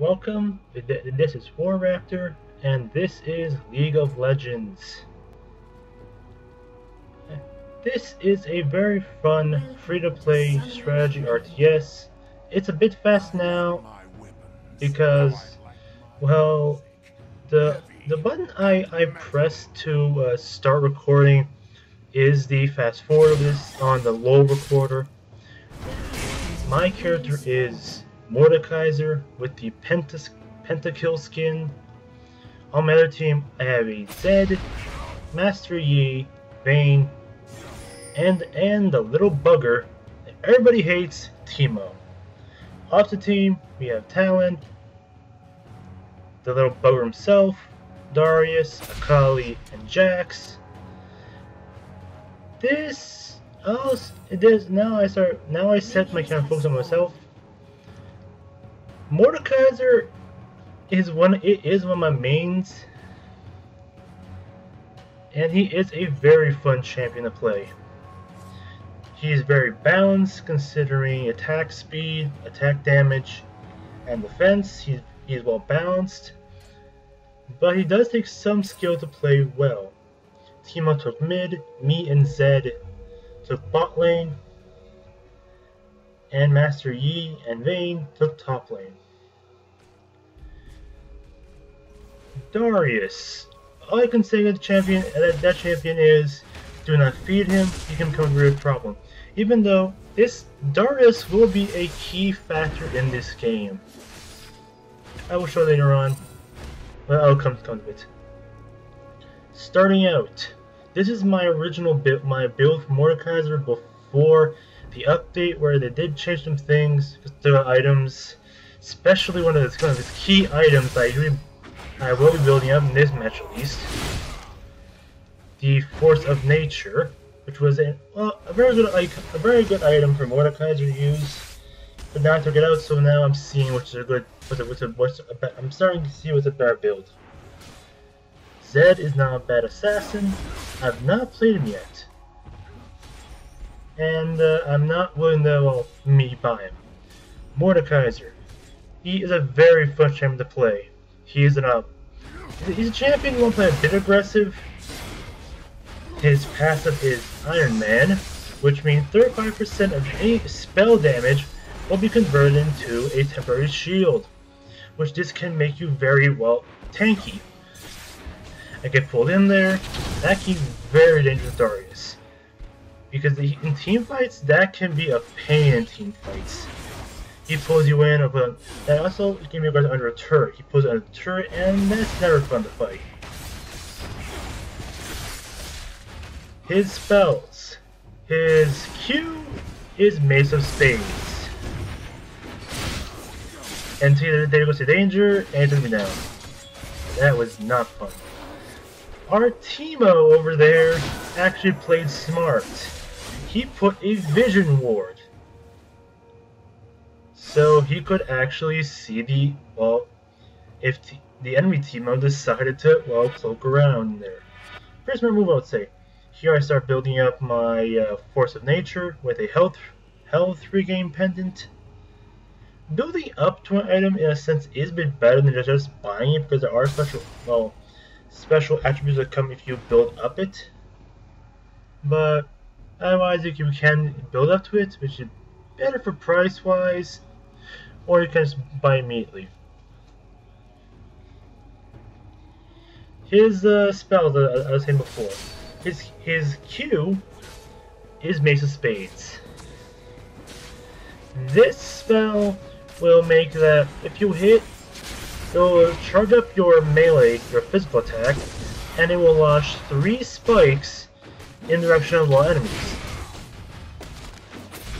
Welcome, this is War Raptor, and this is League of Legends. This is a very fun, free-to-play strategy RTS. It's a bit fast now, because, well, the button I pressed to start recording is the fast forward of this on the low recorder. My character is Mordekaiser with the pentakill skin. On my other team, I have a Zed, Master Yi, Vayne, and the little bugger that everybody hates, Teemo. Off the team, we have Talon, the little bugger himself, Darius, Akali, and Jax. Now I set my camera focus on myself. Mordekaiser is one of my mains, and he is a very fun champion to play. He is very balanced considering attack speed, attack damage, and defense. He's well balanced, but he does take some skill to play well. Teemo took mid, me and Zed took bot lane, and Master Yi and Vayne took top lane. Darius. All I can say of that champion is, do not feed him, he can become a real problem. Even though this Darius will be a key factor in this game. I will show later on. Well, I'll come to it. Starting out, this is my original build, my build for Mordekaiser before the update, where they did change some things to the items, especially one of his key items that I will be building up in this match at least. The Force of Nature, which was a very good item for Mordekaiser to use, but now I took it out, so now I'm seeing I'm starting to see what's a better build. Zed is not a bad assassin. I've not played him yet, and I'm not willing to buy him. Mordekaiser, he is a very fun champion to play. He's a champion who won't play a bit aggressive. His passive is Iron Man, which means 35% of any spell damage will be converted into a temporary shield, which this can make you very well tanky. I get pulled in there. That can be very dangerous, Darius, because in team fights that can be a pain in team fights. He pulls you in, that also can be under a turret. He pulls you under a turret, and that's never fun to fight. His spells. His Q is Mace of Spades. And there goes to danger, and it took me down. That was not fun. Our Teemo over there actually played smart. He put a vision ward, so he could actually see if the enemy Teemo decided to, cloak around there. First smart move I would say. Here I start building up my Force of Nature with a health regain pendant. Building up to an item in a sense is a bit better than just buying it, because there are special attributes that come if you build up it. But otherwise you can build up to it, which is better for price wise, or you can just buy immediately. His spells, as I was saying before, his Q is Mace of Spades. This spell will make that if you hit, it will charge up your melee, your physical attack, and it will launch 3 spikes in the direction of all enemies.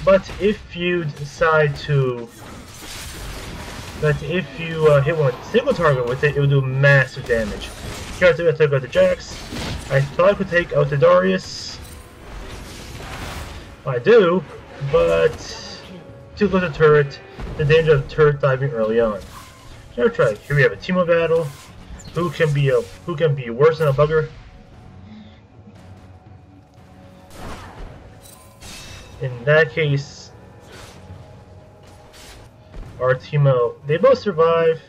But if you decide to, hit one single target with it, it will do massive damage. Here I took out the Jax. I thought I could take out the Darius. I do, but too close to the turret. The danger of the turret diving early on. So let's try. Here we have a Teemo battle. Who can be worse than a bugger? In that case, our Teemo, they both survive,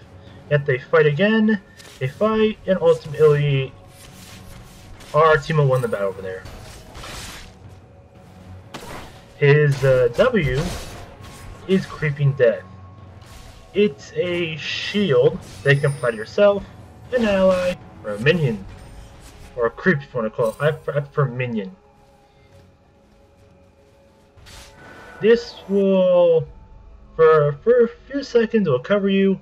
yet they fight again, they fight, and ultimately our Teemo won the battle over there. His W is Creeping Death. It's a shield that you can apply to yourself, an ally, or a minion. Or a creep if you want to call it. I prefer minion. This will, for a few seconds, it will cover you.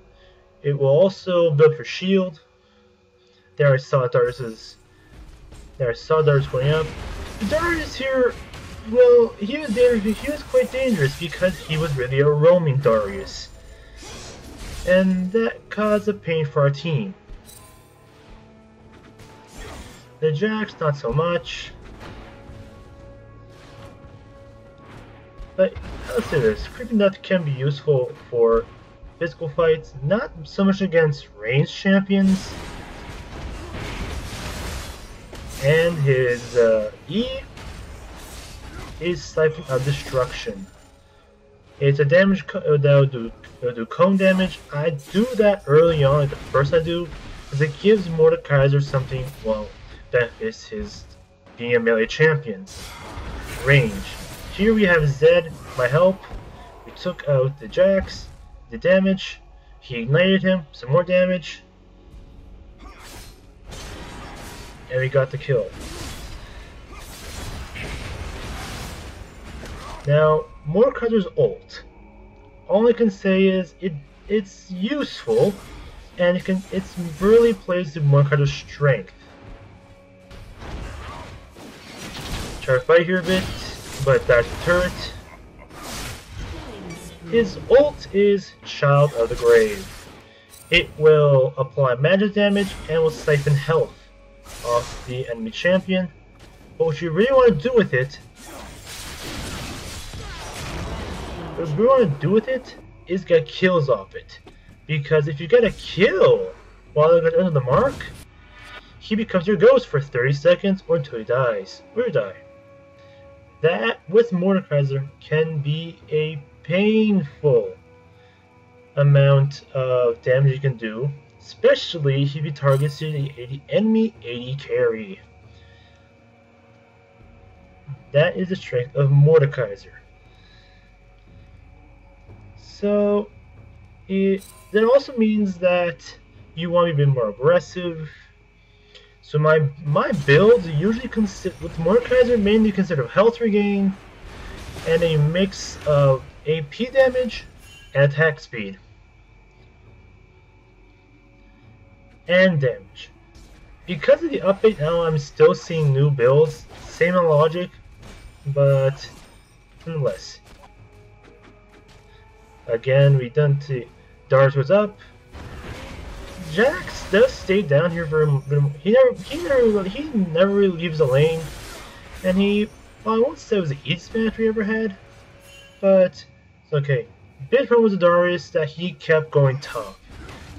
It will also build your shield. There I saw Darius going up. Darius here, well, he was quite dangerous because he was really a roaming Darius. And that caused a pain for our team. The Jax, not so much. But let's say this, Creeping Death can be useful for physical fights, not so much against ranged champions. And his E is Siphon of Destruction. It's a damage that'll do cone damage. I do that early on, like the first I do, because it gives Mordekaiser something, well, benefits his being a melee champion. Range. Here we have Zed, my help. We took out the Jax, the damage. He ignited him, some more damage. And we got the kill. Now, Mordekaiser's ult. All I can say is it's useful, and it really plays to Mordekaiser's strength. Try to fight here a bit, but that's the turret. His ult is Child of the Grave. It will apply magic damage and will siphon health off the enemy champion. But what you really want to do with it, is get kills off it. Because if you get a kill while they're under the mark, he becomes your ghost for 30 seconds or until he dies, or you die. That, with Mordekaiser, can be a painful amount of damage you can do, especially if he targets the enemy AD carry. That is the strength of Mordekaiser. So, that also means that you want to be a bit more aggressive. So my builds usually consist, with Mordekaiser, mainly consist of health regain and a mix of AP damage and attack speed. And damage. Because of the update now, I'm still seeing new builds, same logic, but nonetheless. Again, we done to Darius was up. Jax does stay down here for a bit. He never really leaves the lane, and well, I won't say it was the easiest match we ever had, but it's okay. Big problem was the Darius that he kept going top,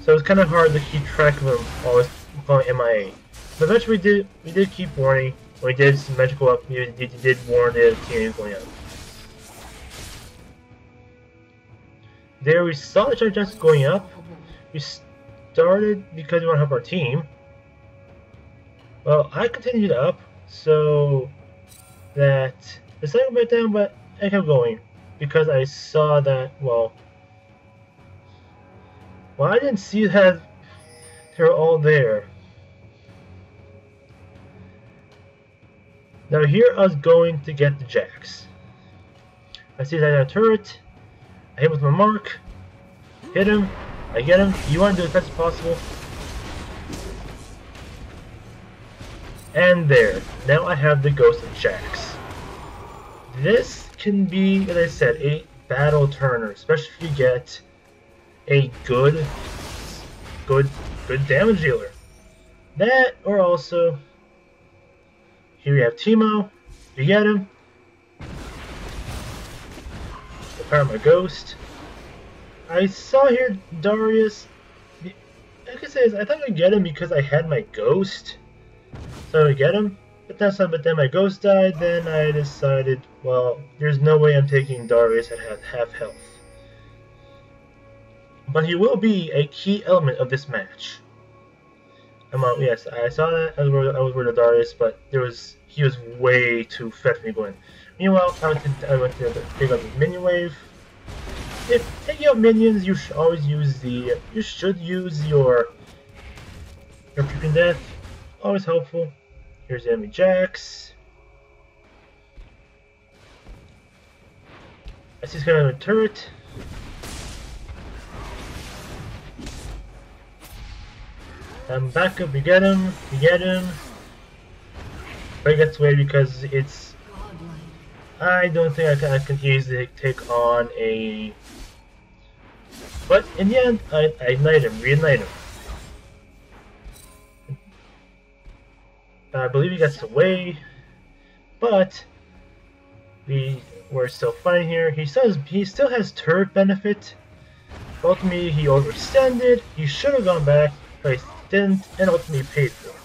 so it was kind of hard to keep track of him always going MIA. But eventually we did keep warning. When we did some magical up, he did warn the team going up. There we saw the Jax going up. We started because we want to help our team. Well, I continued up, so that the second went down, but I kept going because I saw that, well, I didn't see that they were all there. Now here I was going to get the Jax. I see that I have a turret. I hit with my mark. Hit him. I get him. You want to do as best as possible. And there. Now I have the Ghost of Jax. This can be, as I said, a battle turner, especially if you get a good damage dealer. That, or also, here we have Teemo. You get him. The power of my Ghost. I saw here Darius. Like I say, I thought I'd get him because I had my Ghost. So I would get him. But then my Ghost died. Then I decided, well, there's no way I'm taking Darius at half health. but he will be a key element of this match. Yes, I saw that. I was worried of Darius, but he was way too fed for me going. Meanwhile, I went to pick up the minion wave. If taking out minions, you should always use your creeping death. Always helpful. Here's the enemy Jax. I see he's got a turret. Back up, we get him. But he gets away because it's... I don't think I can easily take on a... But in the end, I reignite him. I believe he gets away, but we're still fine here. He still has turret benefit. Ultimately, he overextended. He should have gone back, but he didn't, and ultimately paid for it.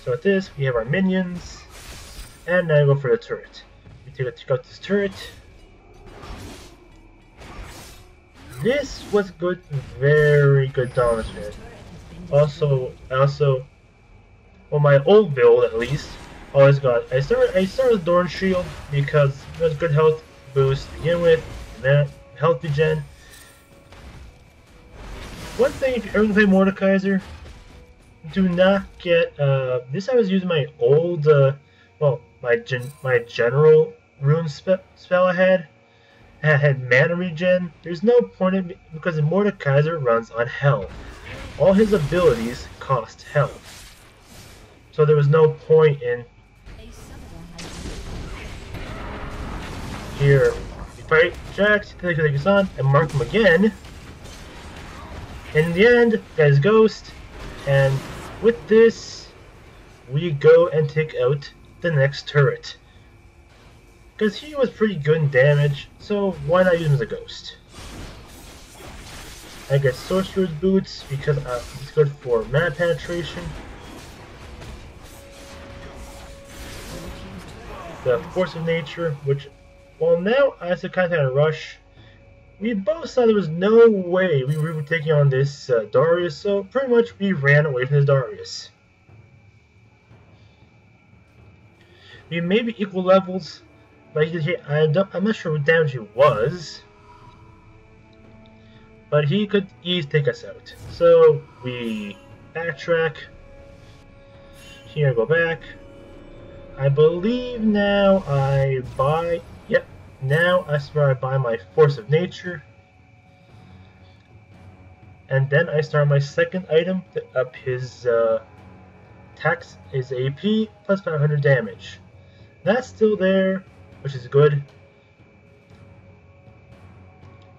So with this, we have our minions, and now we go for the turret. We take out this turret. This was good, very good dominance here. Also, well, my old build at least, always got. I started with Dorn Shield because it was good health boost to begin with, and then health regen. One thing, if you ever play Mordekaiser, do not get this. I was using my old, well, my general rune spell I had. I had mana regen. There's no point in because Mordekaiser runs on health. All his abilities cost health. So there was no point in... Here, you fight Jax, take his on, and mark him again. In the end, guys, Ghost, and with this, we go and take out the next turret. Because he was pretty good in damage, so why not use him as a Ghost? I get Sorcerer's Boots because it's good for mana penetration. The Force of Nature, which, well, now I have to kind of rush. We both saw there was no way we were taking on this Darius, so pretty much we ran away from this Darius. We may be equal levels, but I'm not sure what damage he was. But he could easily take us out. So we backtrack. Here, go back. I believe now I buy... Yep, now I swear I buy my Force of Nature. And then I start my second item to up his tax, his AP, plus 500 damage. That's still there, which is good.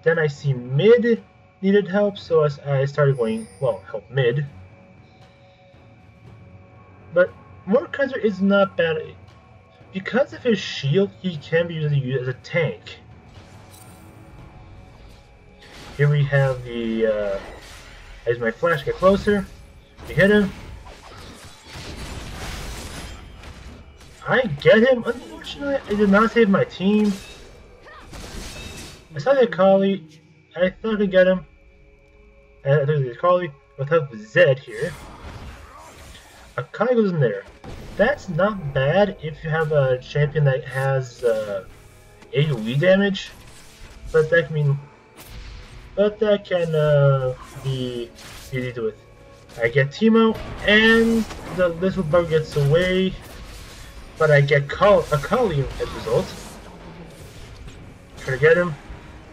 Then I see mid needed help, so I started going, well, help mid. But Mordekaiser is not bad. Because of his shield, he can be used as a tank. Here we have the, as my flash get closer, we hit him. I get him. Unfortunately, I did not save my team. I saw the Akali. I thought I'd get him. And I took the Akali without the Zed here. Akali goes in there. That's not bad if you have a champion that has AoE damage, but that can be easy to do with. I get Teemo, and the little bug gets away, but I get Akali as a result. Try to get him.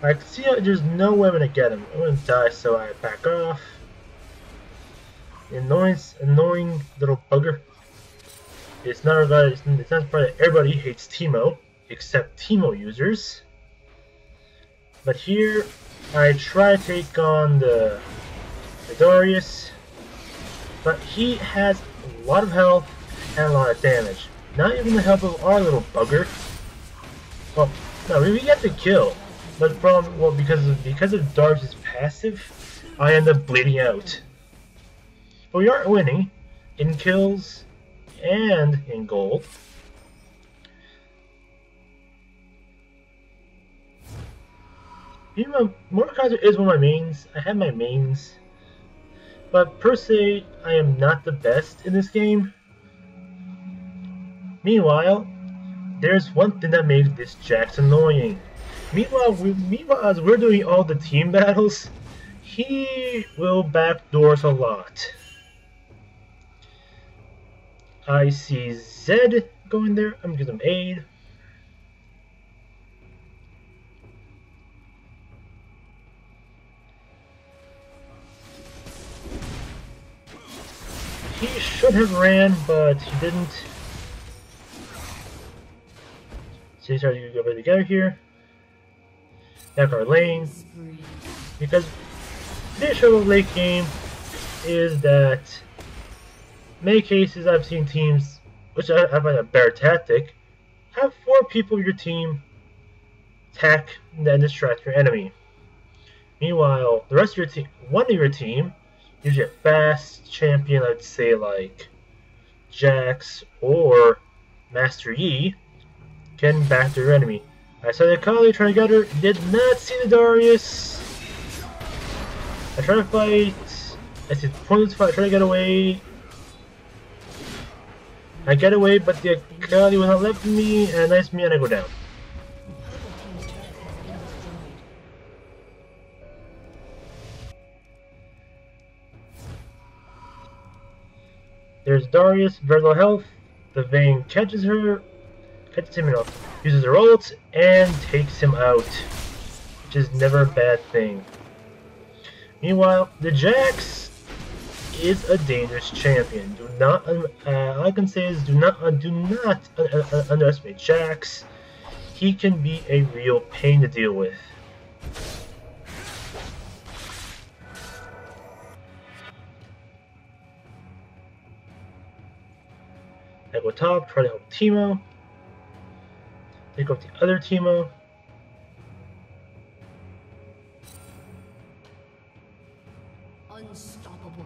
I can see there's no way I'm gonna get him. I'm gonna die, so I back off. Annoying little bugger. It's not part that everybody hates Teemo, except Teemo users. But here, I try to take on the Darius, but he has a lot of health and a lot of damage. Not even the help of our little bugger. Well, no, we get the kill, but because of Darius' passive, I end up bleeding out. But we are winning in kills and in gold. Even Mordekaiser is one of my mains. I have my mains. But per se, I am not the best in this game. Meanwhile, there's one thing that makes this Jax annoying. Meanwhile, as we're doing all the team battles, he will backdoors a lot. I see Zed going there. I'm gonna give him aid. He should have ran, but he didn't. So he started to go together here. Back our lane. Because the issue of late game is that many cases I've seen teams, which I find a better tactic, have 4 people in your team attack and then distract your enemy. Meanwhile, the rest of your team, one of your team, usually a fast champion, I'd say like Jax or Master Yi, can back their enemy. I saw the Akali trying to get her, did not see the Darius. I try to fight, I see opponents fight, try to get away. I get away, but the Akali will not let me, and a nice me, and I go down. There's Darius, very low health. The Vayne catches him, uses her ult, and takes him out, which is never a bad thing. Meanwhile, the Jax is a dangerous champion. Do not, all I can say is do not underestimate Jax. He can be a real pain to deal with. I go top, try to help Teemo. Take out the other Teemo. Unstoppable.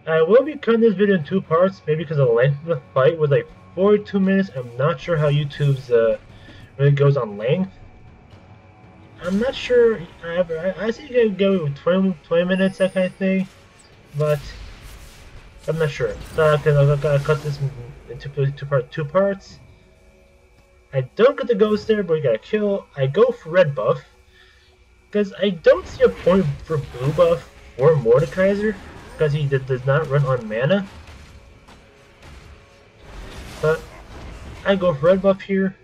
I will be cutting this video in 2 parts, maybe because the length of the fight was like 42 minutes. I'm not sure how YouTube's really goes on length. I'm not sure. I see you can go with 20 minutes, that kind of thing, but I'm not sure. So I'm gonna cut this into 2 parts. I don't get the ghost there, but we got a kill. I go for red buff because I don't see a point for blue buff or Mordekaiser because he does not run on mana. But I go for red buff here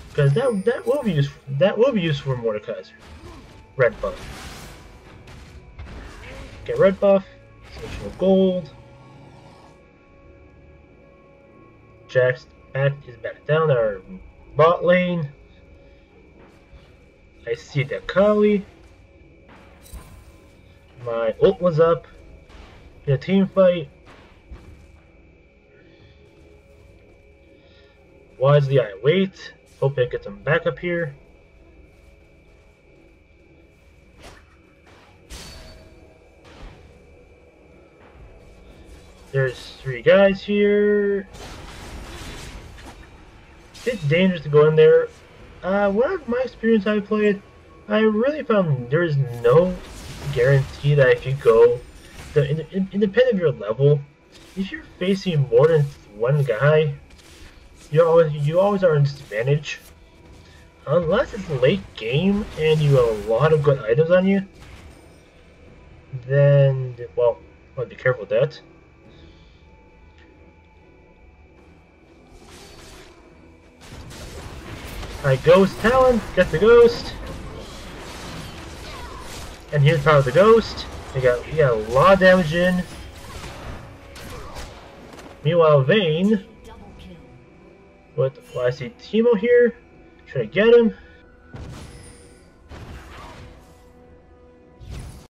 because that will be used for Mordekaiser. Red buff. Get red buff. Social gold. Jax is back down our bot lane. I see the Akali. My ult was up in a team fight. Wisely I wait. Hope I get some backup here. There's 3 guys here. It's dangerous to go in there. What my experience I played, I really found there is no guarantee that if you go, independent of your level, if you're facing more than 1 guy, you always are in disadvantage. Unless it's late game and you have a lot of good items on you, then well, I'll be careful with that. I Ghost Talon, get the Ghost. And here's power of the Ghost. We got a lot of damage in. Meanwhile, Vayne, I see Teemo here, trying to get him.